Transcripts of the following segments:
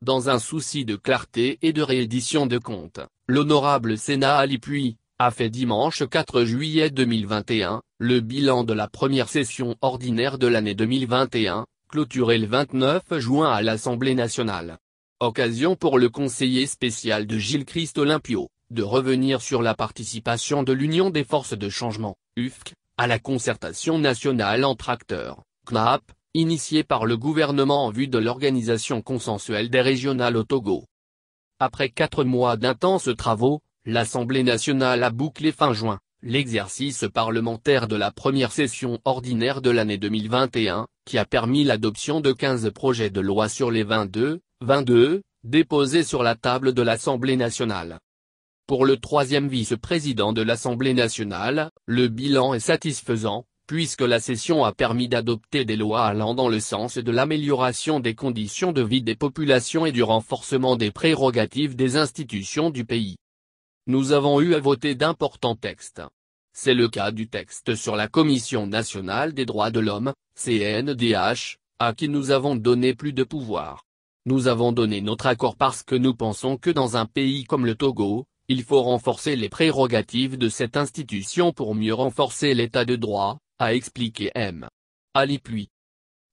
Dans un souci de clarté et de réédition de comptes, l'honorable Sénat Ali Puy a fait dimanche 4 juillet 2021, le bilan de la première session ordinaire de l'année 2021, clôturée le 29 juin à l'Assemblée nationale. Occasion pour le conseiller spécial de Gilles Christ Olympio, de revenir sur la participation de l'Union des forces de changement, UFC, à la concertation nationale entre acteurs, CNAP, initiée par le gouvernement en vue de l'organisation consensuelle des régionales au Togo. Après 4 mois d'intenses travaux, l'Assemblée nationale a bouclé fin juin l'exercice parlementaire de la première session ordinaire de l'année 2021, qui a permis l'adoption de 15 projets de loi sur les 22 déposés sur la table de l'Assemblée nationale. Pour le troisième vice-président de l'Assemblée nationale, le bilan est satisfaisant, puisque la session a permis d'adopter des lois allant dans le sens de l'amélioration des conditions de vie des populations et du renforcement des prérogatives des institutions du pays. Nous avons eu à voter d'importants textes. C'est le cas du texte sur la Commission nationale des droits de l'homme, CNDH, à qui nous avons donné plus de pouvoir. Nous avons donné notre accord parce que nous pensons que dans un pays comme le Togo, il faut renforcer les prérogatives de cette institution pour mieux renforcer l'état de droit, a expliqué M. Ali Puy.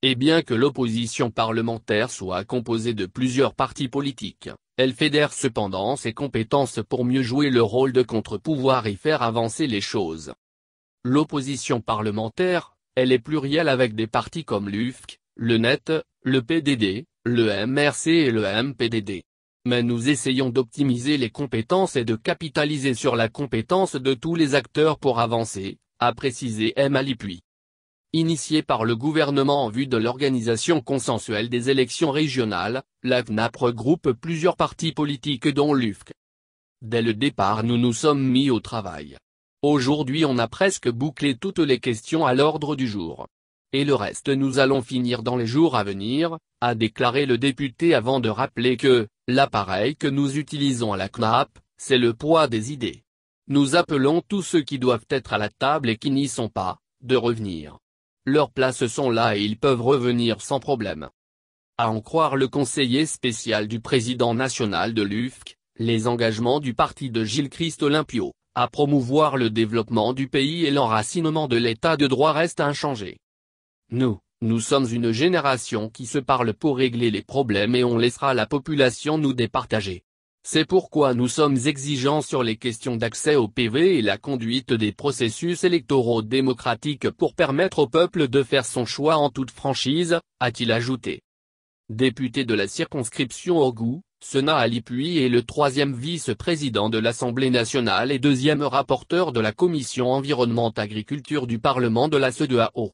Et bien que l'opposition parlementaire soit composée de plusieurs partis politiques, elle fédère cependant ses compétences pour mieux jouer le rôle de contre-pouvoir et faire avancer les choses. L'opposition parlementaire, elle est plurielle avec des partis comme l'UFC, le NET, le PDD, le MRC et le MPDD. Mais nous essayons d'optimiser les compétences et de capitaliser sur la compétence de tous les acteurs pour avancer, a précisé M. Ali Puy. Initiée par le gouvernement en vue de l'organisation consensuelle des élections régionales, la CNAP regroupe plusieurs partis politiques dont l'UFC. Dès le départ nous nous sommes mis au travail. Aujourd'hui on a presque bouclé toutes les questions à l'ordre du jour. Et le reste nous allons finir dans les jours à venir, a déclaré le député avant de rappeler que, l'appareil que nous utilisons à la CNAP, c'est le poids des idées. Nous appelons tous ceux qui doivent être à la table et qui n'y sont pas, de revenir. Leurs places sont là et ils peuvent revenir sans problème. À en croire le conseiller spécial du président national de l'UFC, les engagements du parti de Gilles Christ Olympio, à promouvoir le développement du pays et l'enracinement de l'état de droit restent inchangés. Nous sommes une génération qui se parle pour régler les problèmes et on laissera la population nous départager. C'est pourquoi nous sommes exigeants sur les questions d'accès au PV et la conduite des processus électoraux démocratiques pour permettre au peuple de faire son choix en toute franchise, a-t-il ajouté. Député de la circonscription Ogou, Sénat Ali Puy est le troisième vice-président de l'Assemblée nationale et deuxième rapporteur de la Commission environnement-agriculture du Parlement de la CEDEAO.